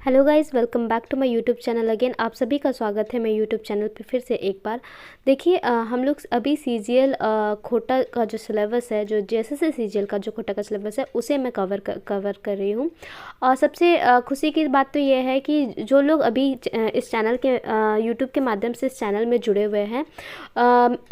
Hello guys, welcome back to my YouTube channel again. आप सभी का स्वागत है मैं यूट्यूब चैनल पे फिर से एक बार। देखिए हम लोग अभी सीजीएल खोटा का जो सिलेबस है, जो जेएसएससी सीजीएल का जो खोटा का सिलेबस है, उसे मैं कवर कर रही हूँ। और सबसे खुशी की बात तो ये है कि जो लोग अभी इस चैनल के यूट्यूब के माध्यम से इस चैनल में जुड़े हुए हैं,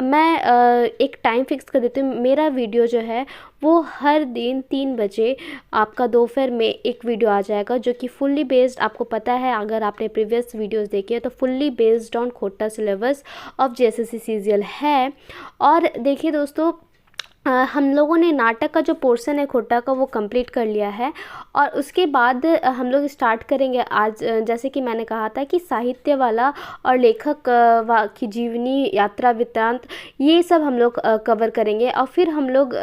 मैं एक टाइम फिक्स कर देती हूँ। मेरा वीडियो जो है वो हर दिन 3 बजे आपका दोपहर में एक वीडियो आ जाएगा, जो कि फुल्ली बेस्ड, आपको पता है अगर आपने प्रीवियस वीडियोस देखी है तो फुल्ली बेस्ड ऑन खोटा सिलेबस ऑफ जेएसएससी सीजीएल है। और देखिए दोस्तों, हम लोगों ने नाटक का जो पोर्शन है खोटा का वो कंप्लीट कर लिया है। और उसके बाद हम लोग स्टार्ट करेंगे आज, जैसे कि मैंने कहा था कि साहित्य वाला और लेखक की जीवनी, यात्रा वृत्तांत, ये सब हम लोग कवर करेंगे। और फिर हम लोग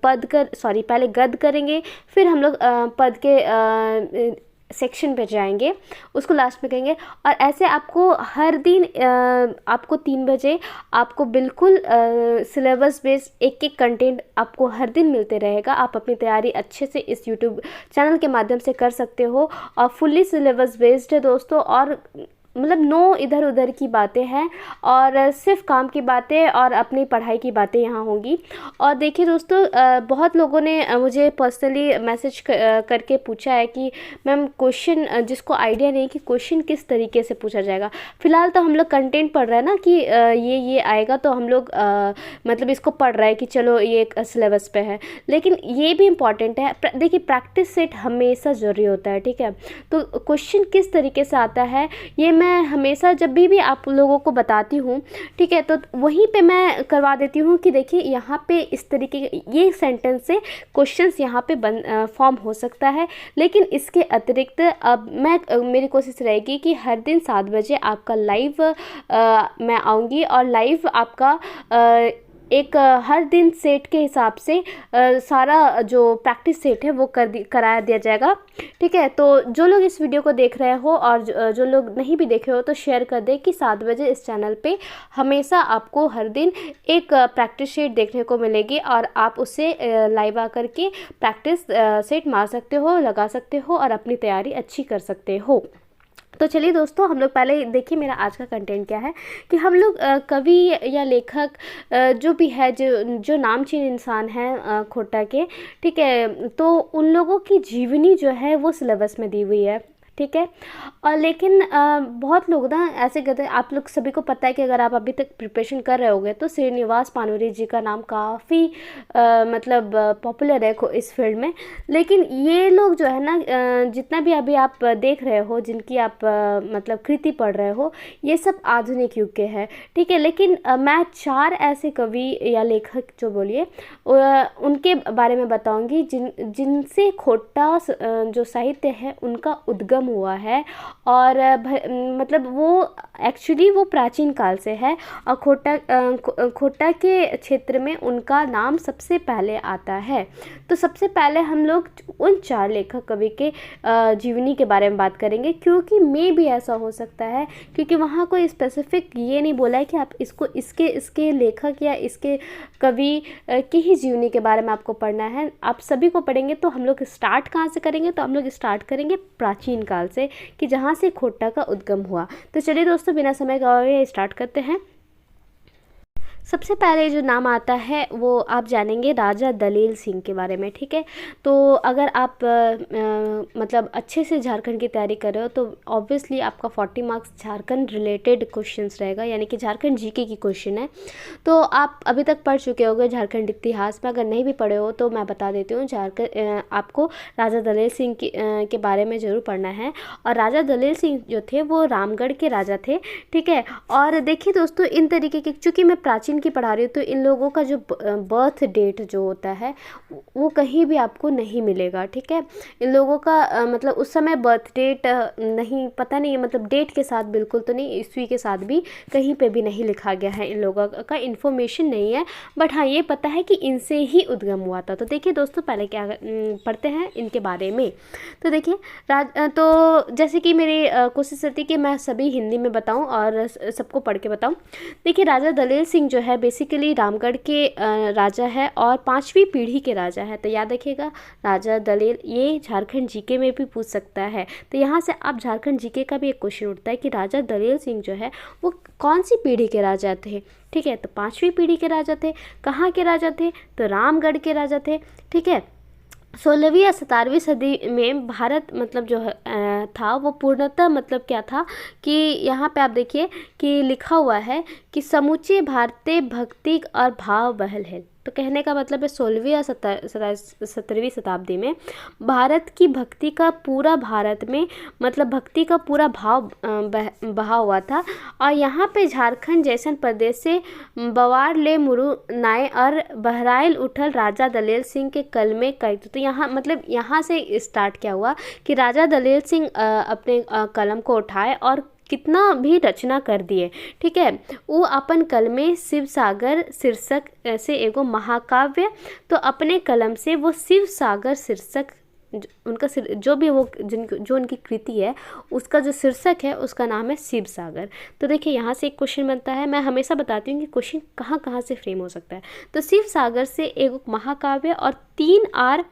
पहले गद्य करेंगे, फिर हम लोग पद के सेक्शन पे जाएंगे, उसको लास्ट में करेंगे। और ऐसे आपको हर दिन आपको 3 बजे आपको बिल्कुल सिलेबस बेस्ड एक एक कंटेंट आपको हर दिन मिलते रहेगा। आप अपनी तैयारी अच्छे से इस यूट्यूब चैनल के माध्यम से कर सकते हो। और फुल्ली सिलेबस बेस्ड है दोस्तों, और मतलब नो इधर उधर की बातें हैं, और सिर्फ काम की बातें और अपनी पढ़ाई की बातें यहाँ होंगी। और देखिए दोस्तों, बहुत लोगों ने मुझे पर्सनली मैसेज करके पूछा है कि मैम क्वेश्चन, जिसको आइडिया नहीं कि क्वेश्चन किस तरीके से पूछा जाएगा। फ़िलहाल तो हम लोग कंटेंट पढ़ रहे हैं ना कि ये आएगा, तो हम लोग मतलब इसको पढ़ रहे हैं कि चलो ये एक सिलेबस पे है। लेकिन ये भी इम्पॉर्टेंट है, देखिए प्रैक्टिस सेट हमेशा ज़रूरी होता है, ठीक है। तो क्वेश्चन किस तरीके से आता है ये मैं हमेशा जब भी आप लोगों को बताती हूँ, ठीक है, तो वहीं पे मैं करवा देती हूँ कि देखिए यहाँ पे इस तरीके ये सेंटेंस से क्वेश्चंस यहाँ पे फॉर्म हो सकता है। लेकिन इसके अतिरिक्त अब मेरी कोशिश रहेगी कि हर दिन 7 बजे आपका लाइव मैं आऊँगी, और लाइव आपका एक हर दिन सेट के हिसाब से सारा जो प्रैक्टिस सेट है वो कराया दिया जाएगा, ठीक है। तो जो लोग इस वीडियो को देख रहे हो और जो लोग नहीं भी देखे हो तो शेयर कर दे कि 7 बजे इस चैनल पे हमेशा आपको हर दिन एक प्रैक्टिस सेट देखने को मिलेगी, और आप उससे लाइव आकर के प्रैक्टिस सेट मार सकते हो, लगा सकते हो और अपनी तैयारी अच्छी कर सकते हो। तो चलिए दोस्तों, हम लोग पहले देखिए मेरा आज का कंटेंट क्या है कि हम लोग कवि या लेखक जो भी है, जो नामचीन इंसान हैं खोटा के, ठीक है, तो उन लोगों की जीवनी जो है वो सिलेबस में दी हुई है, ठीक है। और लेकिन बहुत लोग ना ऐसे कहते हैं, आप लोग सभी को पता है कि अगर आप अभी तक प्रिपरेशन कर रहे होगे तो श्रीनिवास पानूरी जी का नाम काफ़ी मतलब पॉपुलर है इस फील्ड में। लेकिन ये लोग जो है ना, जितना भी अभी आप देख रहे हो, जिनकी आप मतलब कृति पढ़ रहे हो, ये सब आधुनिक युग के हैं, ठीक है। लेकिन मैं 4 ऐसे कवि या लेखक जो बोलिए उनके बारे में बताऊंगी जिनसे खोटा जो साहित्य है उनका उद्गम हुआ है। और मतलब वो एक्चुअली वो प्राचीन काल से है, और खोटा के क्षेत्र में उनका नाम सबसे पहले आता है। तो सबसे पहले हम लोग उन 4 लेखक कवि के जीवनी के बारे में बात करेंगे, क्योंकि मे भी ऐसा हो सकता है, क्योंकि वहाँ कोई स्पेसिफिक ये नहीं बोला है कि आप इसको इसके लेखक या इसके कवि की ही जीवनी के बारे में आपको पढ़ना है। आप सभी को पढ़ेंगे। तो हम लोग स्टार्ट कहाँ से करेंगे, तो हम लोग स्टार्ट करेंगे प्राचीन काल से, कि जहाँ से खोटा का उद्गम हुआ। तो चलिए दोस्तों, बिना समय गवाए स्टार्ट करते हैं। सबसे पहले जो नाम आता है वो आप जानेंगे राजा दलेल सिंह के बारे में, ठीक है। तो अगर आप मतलब अच्छे से झारखंड की तैयारी कर रहे हो तो ऑब्वियसली आपका 40 मार्क्स झारखंड रिलेटेड क्वेश्चंस रहेगा, यानी कि झारखंड जीके की क्वेश्चन है। तो आप अभी तक पढ़ चुके होंगे झारखंड इतिहास में, अगर नहीं भी पढ़े हो तो मैं बता देती हूँ। आपको राजा दलेल सिंह के बारे में ज़रूर पढ़ना है। और राजा दलेल सिंह जो थे वो रामगढ़ के राजा थे, ठीक है। और देखिए दोस्तों, इन तरीके के, चूँकि मैं प्राचीन की पढ़ा रही हूँ, तो इन लोगों का जो बर्थ डेट जो होता है वो कहीं भी आपको नहीं मिलेगा, ठीक है। इन लोगों का मतलब उस समय बर्थ डेट नहीं, पता नहीं, मतलब डेट के साथ बिल्कुल तो नहीं, ईस्वी के साथ भी कहीं पे भी नहीं लिखा गया है, इन लोगों का इन्फॉर्मेशन नहीं है। बट हाँ, ये पता है कि इनसे ही उद्गम हुआ था। तो देखिए दोस्तों, पहले क्या पढ़ते हैं इनके बारे में। तो देखिए तो जैसे कि मेरी कोशिश रहती है कि मैं सभी हिंदी में बताऊँ और सबको पढ़ के बताऊँ। देखिए राजा दलेल सिंह जो है बेसिकली रामगढ़ के राजा है और 5वीं पीढ़ी के राजा है। तो याद रखिएगा राजा दलेल, ये झारखंड जीके में भी पूछ सकता है। तो यहाँ से आप झारखंड जीके का भी एक क्वेश्चन उठता है कि राजा दलेल सिंह जो है वो कौन सी पीढ़ी के राजा थे। ठीक है, तो 5वीं पीढ़ी के राजा थे। कहाँ के राजा थे? तो रामगढ़ के राजा थे। ठीक है, 16वीं या 17वीं सदी में भारत मतलब जो था वो पूर्णतः मतलब क्या था कि यहाँ पे आप देखिए कि लिखा हुआ है कि समूचे भारतीय भक्ति और भाव बहल है। तो कहने का मतलब है 16वीं या 17वीं शताब्दी में भारत की भक्ति का पूरा भारत में मतलब भक्ति का पूरा भाव बहा हुआ था। और यहाँ पे झारखंड जैसन प्रदेश से बवार ले मुरु नाय और बहराइल उठल राजा दलेल सिंह के कलमे कई। तो यहाँ मतलब यहाँ से स्टार्ट क्या हुआ कि राजा दलेल सिंह अपने कलम को उठाए और कितना भी रचना कर दिए। ठीक है, वो अपन कलमे शिव सागर शीर्षक ऐसे एगो महाकाव्य, तो अपने कलम से वो शिव सागर शीर्षक उनका जो भी वो जो उनकी कृति है उसका जो शीर्षक है उसका नाम है शिव सागर। तो देखिए यहाँ से एक क्वेश्चन बनता है। मैं हमेशा बताती हूँ कि क्वेश्चन कहाँ कहाँ से फ्रेम हो सकता है। तो शिव सागर से एक महाकाव्य और 3 और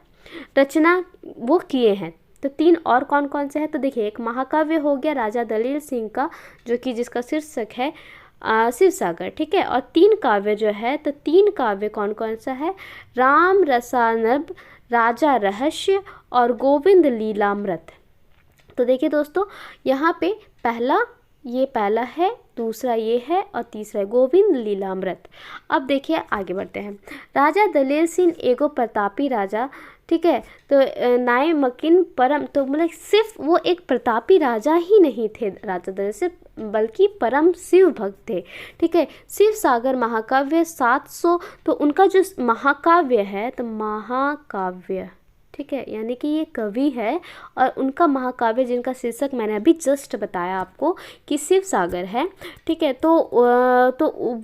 रचना वो किए हैं। तो 3 और कौन कौन से हैं? तो देखिए एक महाकाव्य हो गया राजा दलेल सिंह का जो कि जिसका शीर्षक है शिव सागर। ठीक है, और 3 काव्य जो है, तो 3 काव्य कौन कौन सा है? राम रसानब, राजा रहस्य और गोविंद लीलामृत। तो देखिए दोस्तों यहाँ पे पहला है, दूसरा ये है और तीसरा है गोविंद लीलामृत। अब देखिए आगे बढ़ते हैं। राजा दलेल सिंह एगो प्रतापी राजा। ठीक है, तो नाय मकिन परम, तो मतलब सिर्फ वो एक प्रतापी राजा ही नहीं थे राजा दलेल सिर्फ, बल्कि परम शिव भक्त थे। ठीक है, शिव सागर महाकाव्य 700, तो उनका जो महाकाव्य है तो महाकाव्य, ठीक है, यानी कि ये कवि है और उनका महाकाव्य जिनका शीर्षक मैंने अभी जस्ट बताया आपको कि शिव सागर है। ठीक है, तो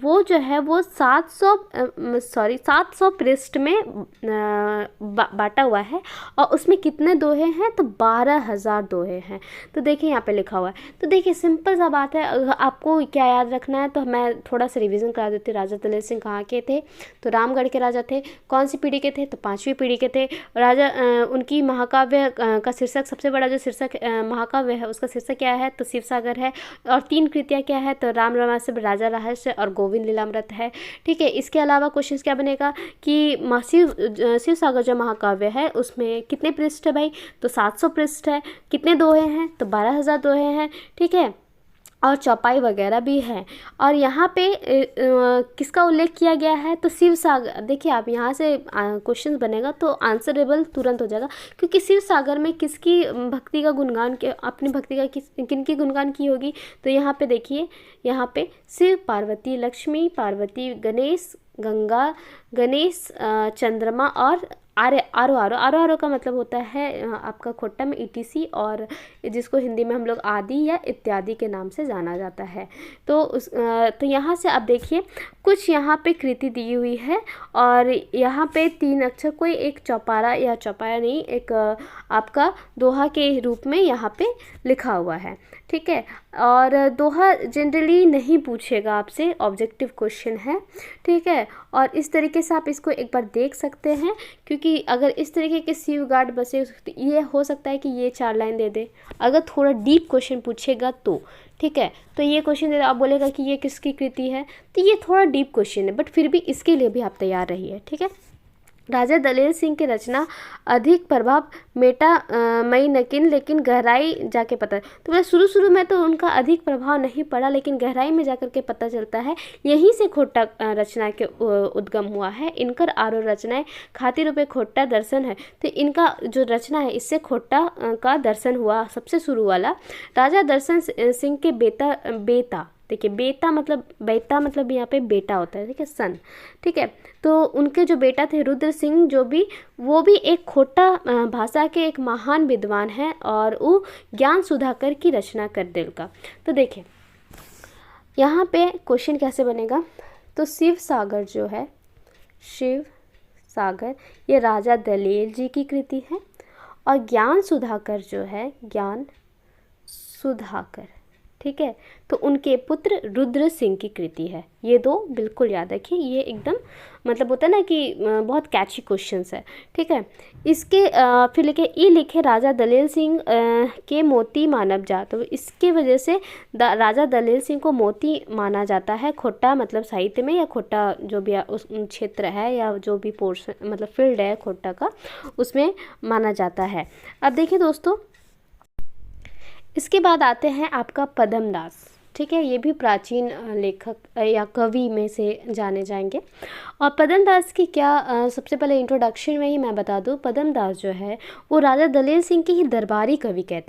वो जो है वो 700 पृष्ठ में बांटा हुआ है और उसमें कितने दोहे हैं? तो 12,000 दोहे हैं। तो देखिए यहाँ पे लिखा हुआ है। तो देखिए सिंपल सा बात है, आपको क्या याद रखना है तो मैं थोड़ा सा रिवीजन करा देती हूँ। राजा दलेल सिंह कहाँ के थे? तो रामगढ़ के राजा थे। कौन सी पीढ़ी के थे? तो 5वीं पीढ़ी के थे। राजा उनकी महाकाव्य का शीर्षक, सबसे बड़ा जो शीर्षक महाकाव्य है उसका शीर्षक क्या है? तो शिव सागर है। और 3 कृतियाँ क्या है? तो राम रमाश्य, राजा रहस्य और गोविंद लीलामृत है। ठीक है, इसके अलावा क्वेश्चन क्या बनेगा कि शिव सागर जो महाकाव्य है उसमें कितने पृष्ठ है भाई? तो 700 पृष्ठ है। कितने दोहे हैं? तो 12,000 दोहे हैं। ठीक है, और चौपाई वगैरह भी है। और यहाँ पे किसका उल्लेख किया गया है? तो शिव सागर। देखिए आप यहाँ से क्वेश्चन बनेगा तो आंसरेबल तुरंत हो जाएगा, क्योंकि शिव सागर में किसकी भक्ति का गुणगान के, अपनी भक्ति का किनकी गुणगान की होगी? तो यहाँ पे देखिए, यहाँ पे शिव, पार्वती, लक्ष्मी, पार्वती, गणेश, गंगा, गणेश, चंद्रमा और आरो का मतलब होता है आपका खोट्टा में ETC, और जिसको हिंदी में हम लोग आदि या इत्यादि के नाम से जाना जाता है। तो यहाँ से आप देखिए कुछ यहाँ पे कृति दी हुई है और यहाँ पे 3 अक्षर, कोई एक चौपाया नहीं, एक आपका दोहा के रूप में यहाँ पे लिखा हुआ है। ठीक है, और दोहा जनरली नहीं पूछेगा आपसे, ऑब्जेक्टिव क्वेश्चन है। ठीक है, और इस तरीके से आप इसको एक बार देख सकते हैं, क्योंकि अगर इस तरीके के शिव गार्ड बसे, ये हो सकता है कि ये 4 लाइन दे दे। अगर थोड़ा डीप क्वेश्चन पूछेगा तो ठीक है, तो ये क्वेश्चन दे, आप बोलेगा कि ये किसकी कृति है, तो ये थोड़ा डीप क्वेश्चन है, बट फिर भी इसके लिए भी आप तैयार रहिए। ठीक है, राजा दलेल सिंह की रचना अधिक प्रभाव मेटा मई नकिन, लेकिन गहराई जाके पता, तो मतलब शुरू में तो उनका अधिक प्रभाव नहीं पड़ा, लेकिन गहराई में जाकर के पता चलता है यहीं से खोट्टा रचना के उद्गम हुआ है। इनकर आरो रचनाएं खातिर रूपे खोट्टा दर्शन है। तो इनका जो रचना है इससे खोट्टा का दर्शन हुआ सबसे शुरू वाला। राजा दर्शन सिंह के बेटा, देखिए बेटा मतलब यहाँ पे बेटा होता है। ठीक है, सन। ठीक है, तो उनके जो बेटा थे रुद्र सिंह, वो भी एक खोट्टा भाषा के एक महान विद्वान हैं और वो ज्ञान सुधाकर की रचना कर दिल का। तो देखिए यहाँ पे क्वेश्चन कैसे बनेगा, तो शिव सागर जो है, शिव सागर ये राजा दलेल जी की कृति है, और ज्ञान सुधाकर जो है, ज्ञान सुधाकर, ठीक है। तो उनके पुत्र रुद्र सिंह की कृति है। ये दो बिल्कुल याद रखिए, ये एकदम मतलब होता है ना कि बहुत कैची क्वेश्चंस है, ठीक है। इसके फिर लिखे राजा दलेल सिंह के मोती मानव जात, तो इसके वजह से राजा दलेल सिंह को मोती माना जाता है खोटा मतलब साहित्य में, या खोटा जो भी उस क्षेत्र है या जो भी पोर्शन मतलब फील्ड है खोटा का, उसमें माना जाता है। अब देखिए दोस्तों, इसके बाद आते हैं आपका पद्म दास, ठीक है। ये भी प्राचीन लेखक या कवि में से जाने जाएंगे। और पद्म दास की क्या सबसे पहले इंट्रोडक्शन में ही मैं बता दूं, पद्म दास जो है वो राजा दलेल सिंह के ही दरबारी कवि थे,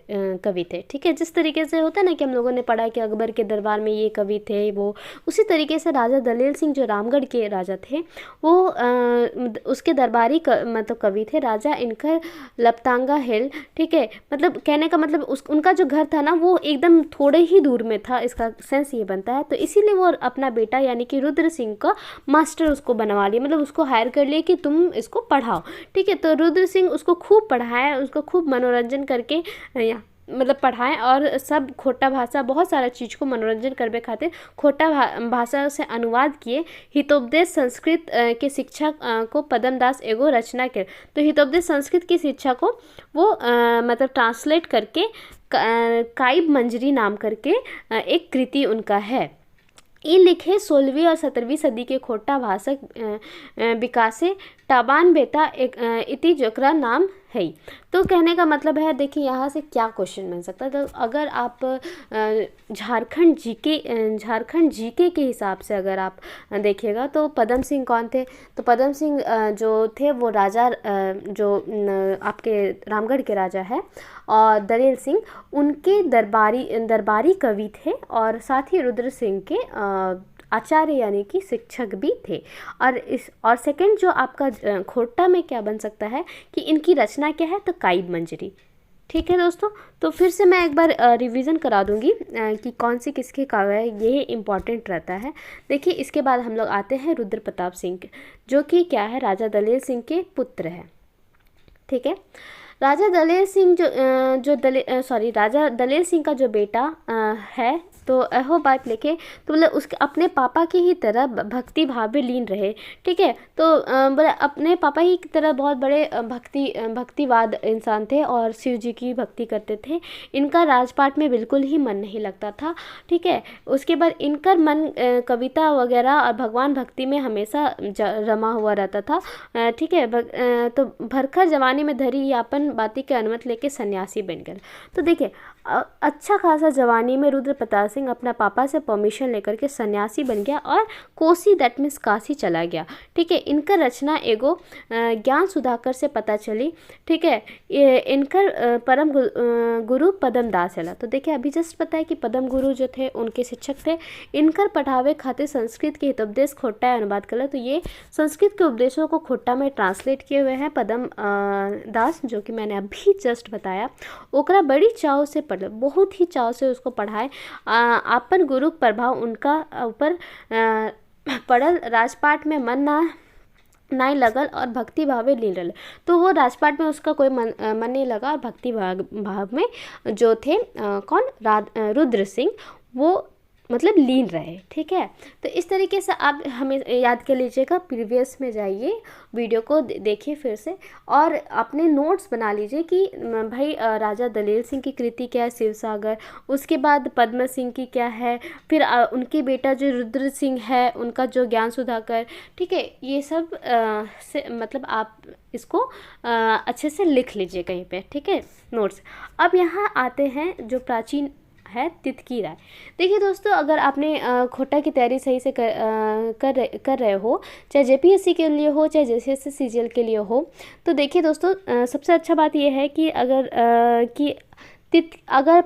ठीक है। जिस तरीके से होता है ना कि हम लोगों ने पढ़ा कि अकबर के दरबार में ये कवि थे, वो उसी तरीके से राजा दलेल सिंह जो रामगढ़ के राजा थे वो उसके दरबारी मतलब कवि थे। राजा इनकर लपतांगा हिल, ठीक है। मतलब कहने का मतलब उनका जो घर था ना वो एकदम थोड़े ही दूर में था, इसका सेंस ये बनता है। तो इसीलिए वो अपना बेटा यानी कि रुद्र सिंह का मास्टर उसको बनवा लिया, मतलब उसको हायर कर लिया कि तुम इसको पढ़ाओ, ठीक है। तो रुद्र सिंह उसको खूब पढ़ाया, उसको खूब मनोरंजन करके मतलब पढ़ाएं, और सब खोटा भाषा बहुत सारा चीज़ को मनोरंजन करने खातिर खोटा भाषा से अनुवाद किए। हितोपदेश संस्कृत के शिक्षा को पद्म दास एगो रचना के, तो हितोपदेश संस्कृत की शिक्षा को वो मतलब ट्रांसलेट करके काइब मंजरी नाम करके एक कृति उनका है। ये लिखे 16वीं और 17वीं सदी के खोटा भाषक विकासे टाबान बेटा एक इति जोकरा नाम है। तो कहने का मतलब है, देखिए यहाँ से क्या क्वेश्चन बन सकता है। तो अगर आप झारखंड जीके के हिसाब से अगर आप देखिएगा तो पद्म सिंह कौन थे, तो पद्म सिंह जो थे वो राजा जो आपके रामगढ़ के राजा है, और दलेल सिंह उनके दरबारी कवि थे, और साथ ही रुद्र सिंह के आचार्य यानी कि शिक्षक भी थे। और सेकंड जो आपका खोटा में क्या बन सकता है कि इनकी रचना क्या है, तो काइब मंजरी, ठीक है दोस्तों। तो फिर से मैं एक बार रिवीजन करा दूंगी कि कौन सी किसके काव्य है, ये इम्पॉर्टेंट रहता है। देखिए इसके बाद हम लोग आते हैं रुद्र प्रताप सिंह के, जो कि क्या है, राजा दलेल सिंह के पुत्र है, ठीक है। राजा दलेल सिंह राजा दलेल सिंह का जो बेटा है, तो अहो बात लेके तो मतलब उसके अपने पापा की ही तरह भक्ति भाव में लीन रहे, ठीक है। तो बोले अपने पापा ही की तरह बहुत बड़े भक्तिवाद इंसान थे और शिव जी की भक्ति करते थे। इनका राजपाट में बिल्कुल ही मन नहीं लगता था, ठीक है। उसके बाद इनका मन कविता वगैरह और भगवान भक्ति में हमेशा रमा हुआ रहता था, ठीक है। तो भरखर जवानी में धरी यापन बाती के अनुमति लेके सन्यासी बन गए। तो देखिए अच्छा खासा जवानी में रुद्र प्रताप सिंह अपना पापा से परमिशन लेकर के सन्यासी बन गया और कोसी दैट मीन्स काशी चला गया, ठीक है। इनका रचना एगो ज्ञान सुधाकर से पता चली, ठीक है। इनकर परम गुरु पद्म दास है। तो देखिए अभी जस्ट पता है कि पद्म गुरु जो थे उनके शिक्षक थे। इनकर पढ़ावे खातिर संस्कृत के हितोपदेश खोटा अनुवाद करा, तो ये संस्कृत के उपदेशों को खोटा में ट्रांसलेट किए हुए हैं पद्म दास, जो कि मैंने अभी जस्ट बताया। ओकरा बड़ी चाव से बहुत ही चाव से उसको पढ़ाए। आपन गुरु प्रभाव उनका ऊपर पड़ल, राजपाट में मन नहीं लगल और भक्ति भाव में लीन रहे। तो वो राजपाट में उसका कोई मन नहीं लगा, और भक्ति भाव में जो थे कौन, रुद्र सिंह, वो मतलब लीन रहे, ठीक है। तो इस तरीके से आप हमें याद कर लीजिएगा, प्रीवियस में जाइए, वीडियो को देखिए फिर से, और अपने नोट्स बना लीजिए कि भाई राजा दलेल सिंह की कृति क्या है, शिवसागर, उसके बाद पद्म सिंह की क्या है, फिर उनके बेटा जो रुद्र सिंह है उनका जो ज्ञान सुधाकर, ठीक है। ये सब से मतलब आप इसको अच्छे से लिख लीजिए कहीं पे, ठीक है, नोट्स। अब यहाँ आते हैं जो प्राचीन है तितकी राय। देखिए दोस्तों, अगर आपने खोटा की तैयारी सही से कर रहे हो, चाहे जेपीएससी के लिए हो चाहे जेसीएससी सीजीएल के लिए हो, तो देखिए दोस्तों सबसे अच्छा बात यह है कि अगर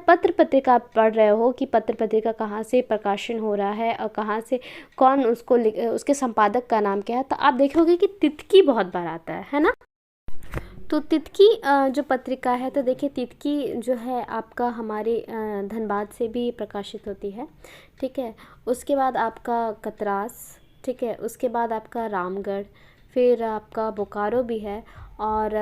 पत्र पत्रिका आप पढ़ रहे हो कि पत्र पत्रिका कहाँ से प्रकाशन हो रहा है और कहाँ से कौन उसके संपादक का नाम क्या है, तो आप देखोगे कि तितकी बहुत बार आता है ना। तो तितकी जो पत्रिका है, तो देखिए तितकी जो है आपका हमारे धनबाद से भी प्रकाशित होती है, ठीक है। उसके बाद आपका कतरास, ठीक है। उसके बाद आपका रामगढ़, फिर आपका बोकारो भी है, और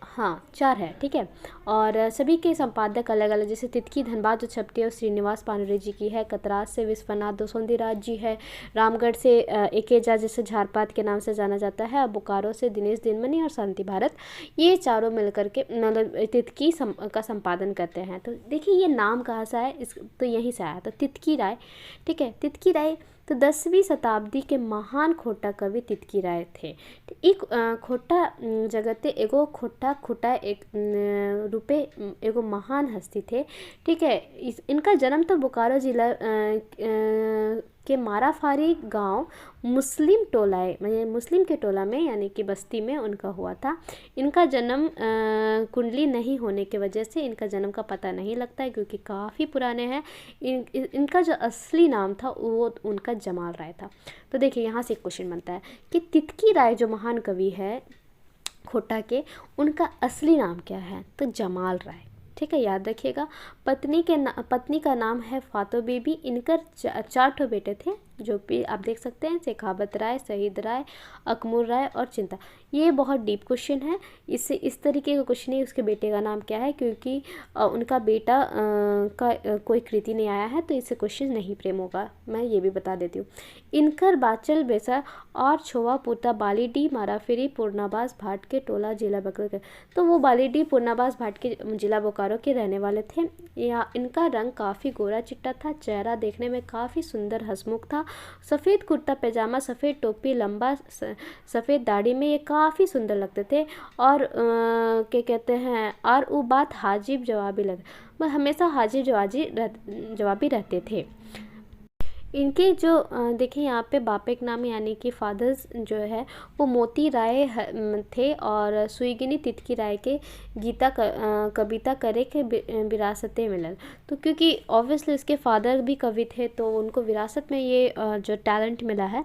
हाँ 4 है, ठीक है। और सभी के संपादक अलग अलग, जैसे तितकी धनबाद जो छपती है वो श्रीनिवास पांडुरे जी की है, कतरास से विश्वनाथ दोसौंदीराज जी है, रामगढ़ से एकेजा जिसे झारपात के नाम से जाना जाता है, बोकारो से दिनेश दिनमनी और शांति भारत, ये चारों मिलकर के मतलब तितकी का संपादन करते हैं। तो देखिए ये नाम कहाँ से आया, इस तो यहीं से आया, तो तितकी राय, ठीक है। तितकी राय तो 10वीं शताब्दी के महान खोटा कवि तितकी राय थे। एक खोटा जगते एगो खोटा खुटा एक रूपे एगो महान हस्ती थे, ठीक है। इनका जन्म तो बोकारो जिला के माराफारी गांव मुस्लिम टोलाए मुस्लिम के टोला में यानी कि बस्ती में उनका हुआ था। इनका जन्म कुंडली नहीं होने की वजह से इनका जन्म का पता नहीं लगता है, क्योंकि काफ़ी पुराने हैं। इनका जो असली नाम था वो उनका जमाल राय था। तो देखिए यहाँ से एक क्वेश्चन बनता है कि तितकी राय जो महान कवि है खोटा के, उनका असली नाम क्या है, तो जमाल राय, ठीक है, याद रखिएगा। पत्नी का नाम है फातो बीबी। इनकर 4 ठो बेटे थे, जो भी आप देख सकते हैं, शेखावत राय, शहीद राय, अकमूर राय और चिंता। ये बहुत डीप क्वेश्चन है, इससे इस तरीके का क्वेश्चन है उसके बेटे का नाम क्या है, क्योंकि उनका बेटा का कोई कृति नहीं आया है, तो इससे क्वेश्चन नहीं प्रेम होगा, मैं ये भी बता देती हूँ। इनकर बाचल बेसा और छोवा पुता बालीडी माराफेरी पूर्णाबास भाट के टोला जिला बोकारो के, तो वो बालीडी पूर्णाबास भाट के जिला बोकारो के रहने वाले थे। या इनका रंग काफ़ी गोरा चिट्टा था, चेहरा देखने में काफ़ी सुंदर हंसमुख था, सफ़ेद कुर्ता पैजामा, सफ़ेद टोपी, लंबा सफ़ेद दाढ़ी में ये काफ़ी सुंदर लगते थे। और क्या कहते हैं, और वो बात हाजिब जवाबी वह हमेशा हाजिब जवाबी रहते थे। इनके जो देखिए यहाँ पे बापे के नाम यानी कि फादर्स जो है वो मोती राय थे, और सुईगिनी तितकी राय के गीता कविता करे के विरासतें मिलल। तो क्योंकि ऑब्वियसली इसके फादर भी कवि थे, तो उनको विरासत में ये जो टैलेंट मिला है।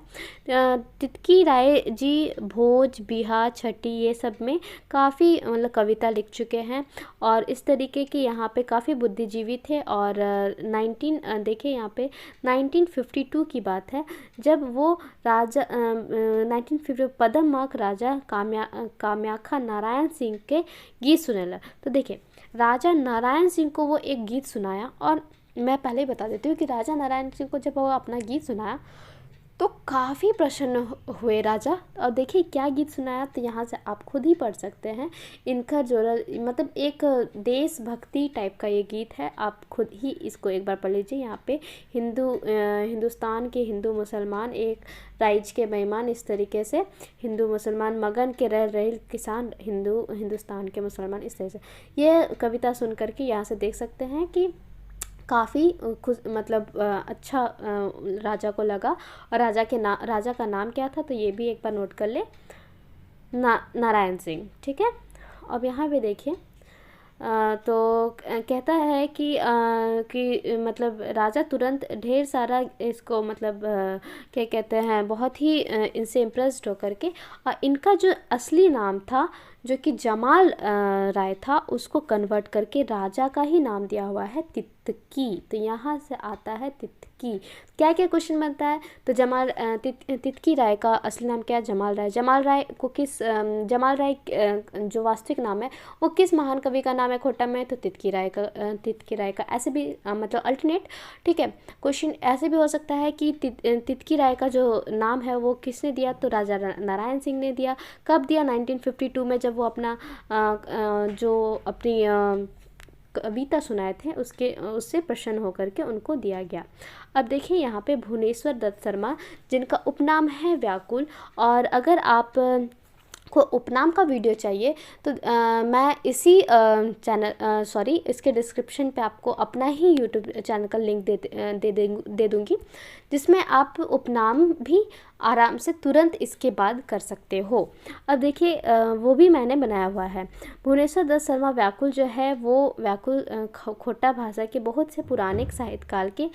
तितकी राय जी भोज, बिहा, छठी ये सब में काफ़ी मतलब कविता लिख चुके हैं, और इस तरीके के यहाँ पे काफ़ी बुद्धिजीवी थे। और देखिए यहाँ पे 1952 की बात है, जब वो राजा 1950 पदममाक राजा कामाख्या नारायण सिंह के गीत सुनेला। तो देखिए राजा नारायण सिंह को वो एक गीत सुनाया, और मैं पहले ही बता देती हूँ कि राजा नारायण सिंह को जब वो अपना गीत सुनाया तो काफ़ी प्रसन्न हुए राजा। और देखिए क्या गीत सुनाया, तो यहाँ से आप खुद ही पढ़ सकते हैं। इनका जो मतलब एक देशभक्ति टाइप का ये गीत है, आप खुद ही इसको एक बार पढ़ लीजिए। यहाँ पे हिंदुस्तान के हिंदू मुसलमान एक राइज के बेईमान, इस तरीके से हिंदू मुसलमान मगन के रह रहे किसान, हिंदुस्तान के मुसलमान, इस तरह से ये कविता सुन करके यहाँ से देख सकते हैं कि काफ़ी खुश मतलब अच्छा राजा को लगा। और राजा का नाम क्या था, तो ये भी एक बार नोट कर ले, नारायण सिंह, ठीक है। अब यहाँ पे देखिए तो कहता है कि मतलब राजा तुरंत ढेर सारा इसको मतलब क्या कहते हैं, बहुत ही इनसे इम्प्रेस्ड होकर के, और इनका जो असली नाम था जो कि जमाल राय था, उसको कन्वर्ट करके राजा का ही नाम दिया हुआ है तितकी। तो यहाँ से आता है तितकी। क्या क्या क्वेश्चन बनता है, तो तितकी राय का असली नाम क्या है, जमाल राय। जमाल राय जो वास्तविक नाम है वो किस महान कवि का नाम है खोटा में, तो तितकी राय का ऐसे भी मतलब अल्टरनेट, ठीक है। क्वेश्चन ऐसे भी हो सकता है कि तितकी राय का जो नाम है वो किसने दिया, तो राजा नारायण सिंह ने दिया। कब दिया, 1952 में, जब वो अपना जो अपनी कविता सुनाए थे उससे प्रसन्न होकर के उनको दिया गया। अब देखिए यहाँ पे भुवनेश्वर दत्त शर्मा, जिनका उपनाम है व्याकुल। और अगर आप को उपनाम का वीडियो चाहिए तो मैं इसी इसके डिस्क्रिप्शन पे आपको अपना ही यूट्यूब चैनल का लिंक दे दूँगी, जिसमें आप उपनाम भी आराम से तुरंत इसके बाद कर सकते हो। अब देखिए वो भी मैंने बनाया हुआ है। भुवनेश्वर दत्त शर्मा व्याकुल जो है वो व्याकुल खोटा भाषा के बहुत से पुराने साहित्य काल के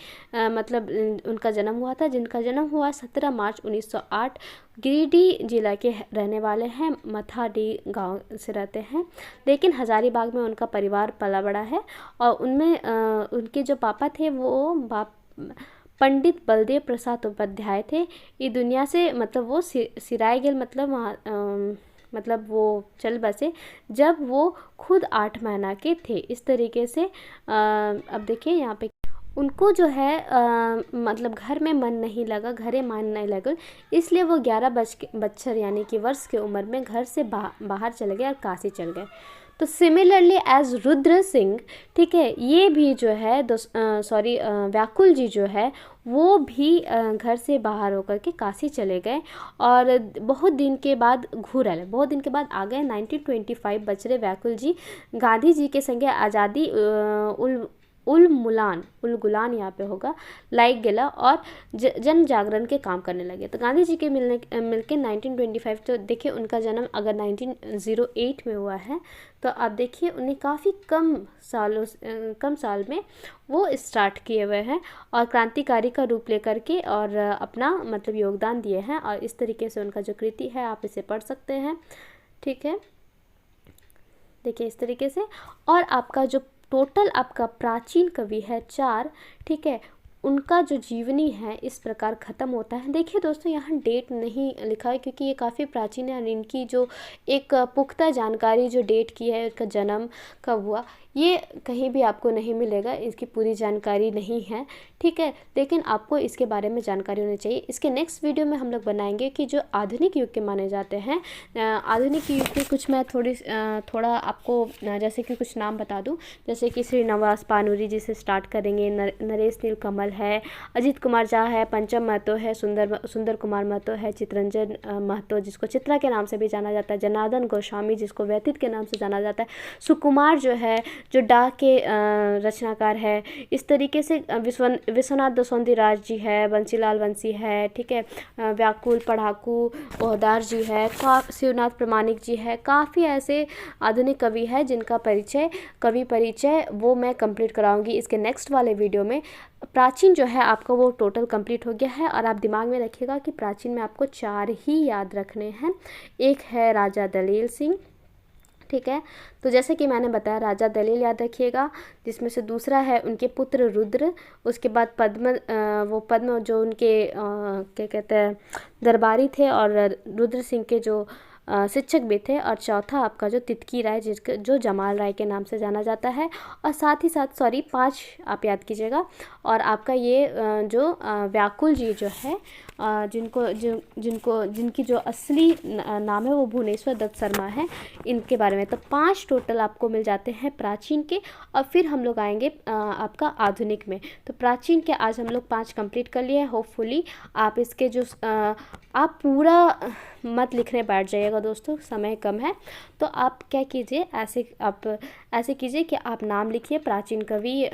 मतलब उनका जन्म हुआ था, जिनका जन्म हुआ 17 मार्च 1908। गिरिडीह जिला के रहने वाले हैं, मथाडी गांव से रहते हैं, लेकिन हजारीबाग में उनका परिवार पला बड़ा है। और उनमें उनके जो पापा थे वो पंडित बलदेव प्रसाद उपाध्याय थे। ये दुनिया से मतलब वो सिराय गेल, मतलब मतलब वो चल बसे जब वो खुद 8 महीना के थे। इस तरीके से अब देखिए यहाँ पे उनको जो है मतलब घर में मन नहीं लगा, घरे मन नहीं लगा, इसलिए वो 11 बच्चर यानी कि वर्ष की उम्र में घर से बाहर चले गए और काशी चल गए। तो सिमिलरली एज रुद्र सिंह, ठीक है, ये भी जो है व्याकुल जी जो है वो भी घर से बाहर होकर के काशी चले गए और बहुत दिन के बाद बहुत दिन के बाद आ गए। 1925 बचरे व्याकुल जी गांधी जी के संगे आज़ादी उल गुलान यहाँ पे होगा लाइक गेला और जन जागरण के काम करने लगे। तो गांधी जी के मिलके 1925, तो देखिए उनका जन्म अगर 1908 में हुआ है तो आप देखिए उन्हें काफ़ी कम साल में वो स्टार्ट किए हुए हैं और क्रांतिकारी का रूप लेकर के और अपना मतलब योगदान दिए हैं। और इस तरीके से उनका जो कृति है आप इसे पढ़ सकते हैं, ठीक है, देखिए इस तरीके से। और आपका जो टोटल आपका प्राचीन कवि है 4, ठीक है, उनका जो जीवनी है इस प्रकार ख़त्म होता है। देखिए दोस्तों यहाँ डेट नहीं लिखा है क्योंकि ये काफ़ी प्राचीन है और इनकी जो एक पुख्ता जानकारी जो डेट की है, उनका जन्म कब हुआ, ये कहीं भी आपको नहीं मिलेगा, इसकी पूरी जानकारी नहीं है, ठीक है, लेकिन आपको इसके बारे में जानकारी होनी चाहिए। इसके नेक्स्ट वीडियो में हम लोग बनाएंगे कि जो आधुनिक युग के माने जाते हैं, आधुनिक युग के कुछ मैं थोड़ा आपको जैसे कि कुछ नाम बता दूं, जैसे कि श्रीनिवास पानूरी जी से स्टार्ट करेंगे, नरेश नीलकमल है, अजीत कुमार झा है, पंचम महतो है, सुंदर कुमार महतो है, चित्रंजन महतो जिसको चित्रा के नाम से भी जाना जाता है, जनार्दन गोस्वामी जिसको व्यतीत के नाम से जाना जाता है, सुकुमार जो है जो डाक के रचनाकार है। इस तरीके से विश्वनाथ दसौंधी राज जी है, बंसीलाल बंसी है, ठीक है, व्याकुल पढ़ाकू ओहदार जी है, शिवनाथ प्रमाणिक जी है, काफ़ी ऐसे आधुनिक कवि है जिनका कवि परिचय वो मैं कंप्लीट कराऊंगी इसके नेक्स्ट वाले वीडियो में। प्राचीन जो है आपका वो टोटल कंप्लीट हो गया है और आप दिमाग में रखिएगा कि प्राचीन में आपको 4 ही याद रखने हैं। एक है राजा दलेल सिंह, ठीक है, तो जैसे कि मैंने बताया राजा दलेल याद रखिएगा, जिसमें से दूसरा है उनके पुत्र रुद्र, उसके बाद पद्म जो उनके क्या कहते हैं दरबारी थे और रुद्र सिंह के जो शिक्षक भी थे, और चौथा आपका जो तितकी राय जो जमाल राय के नाम से जाना जाता है। और साथ ही साथ 5 आप याद कीजिएगा। और आपका ये जो व्याकुल जी जो है जिनकी जो असली नाम है वो भुवनेश्वर दत्त शर्मा है, इनके बारे में। तो 5 टोटल आपको मिल जाते हैं प्राचीन के। और फिर हम लोग आएंगे आपका आधुनिक में। तो प्राचीन के आज हम लोग 5 कंप्लीट कर लिए हैं। होपफुली आप इसके जो आप पूरा मत लिखने बैठ जाइएगा दोस्तों, समय कम है। तो आप क्या कीजिए, ऐसे कीजिए कि आप नाम लिखिए प्राचीन कवि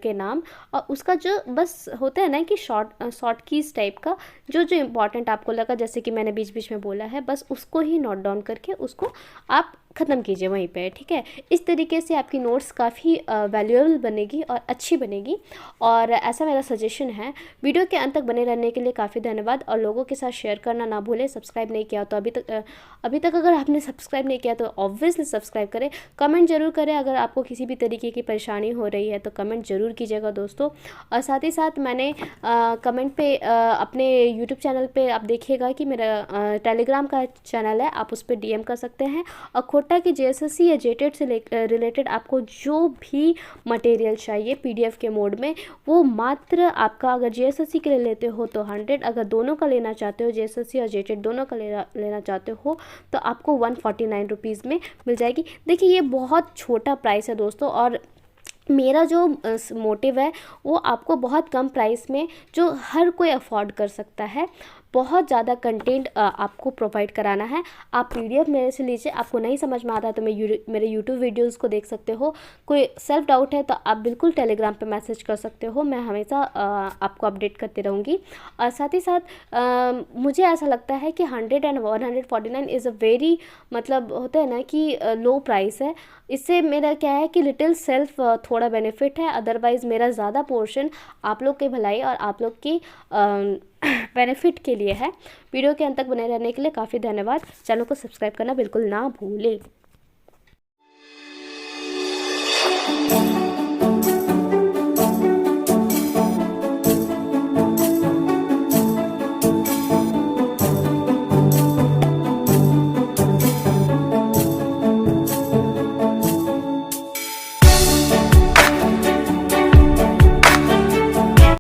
के नाम, और उसका जो बस होता है ना कि शॉर्ट कीज टाइप का जो इम्पोर्टेंट आपको लगा, जैसे कि मैंने बीच बीच में बोला है, बस उसको ही नोट डाउन करके उसको आप ख़त्म कीजिए वहीं पे, ठीक है। इस तरीके से आपकी नोट्स काफ़ी वैल्यूएबल बनेगी और अच्छी बनेगी, और ऐसा मेरा सजेशन है। वीडियो के अंत तक बने रहने के लिए काफ़ी धन्यवाद, और लोगों के साथ शेयर करना ना भूलें। सब्सक्राइब नहीं किया तो अभी तक अगर आपने सब्सक्राइब नहीं किया तो ऑब्वियसली सब्सक्राइब करें। कमेंट जरूर करें, अगर आपको किसी भी तरीके की परेशानी हो रही है तो कमेंट ज़रूर कीजिएगा दोस्तों। और साथ ही साथ मैंने कमेंट पे अपने यूट्यूब चैनल पे आप देखिएगा कि मेरा टेलीग्राम का चैनल है, आप उस पर DM कर सकते हैं। और खोटा की JSSC या JTET से रिलेटेड आपको जो भी मटेरियल चाहिए PDF के मोड में, वो मात्र आपका अगर JSSC के लिए लेते हो तो 100, अगर दोनों का लेना चाहते हो JSSC और JTET दोनों का लेना चाहते हो तो आपको 149 रुपीज़ में मिल जाएगी। देखिए ये बहुत छोटा प्राइस है दोस्तों, और मेरा जो मोटिव है वो आपको बहुत कम प्राइस में जो हर कोई अफोर्ड कर सकता है, बहुत ज़्यादा कंटेंट आपको प्रोवाइड कराना है। आप PDF मेरे से लीजिए, आपको नहीं समझ में आता तो मेरे YouTube वीडियोस को देख सकते हो। कोई सेल्फ डाउट है तो आप बिल्कुल टेलीग्राम पे मैसेज कर सकते हो, मैं हमेशा आपको अपडेट करती रहूँगी। और साथ ही साथ मुझे ऐसा लगता है कि 100 and 149 इज़ अ वेरी, मतलब होता है ना कि लो प्राइस है। इससे मेरा क्या है कि लिटिल सेल्फ थोड़ा बेनिफिट है, अदरवाइज़ मेरा ज़्यादा पोर्शन आप लोग की भलाई और आप लोग की बेनिफिट के लिए है। वीडियो के अंत तक बने रहने के लिए काफ़ी धन्यवाद। चैनल को सब्सक्राइब करना बिल्कुल ना भूलें।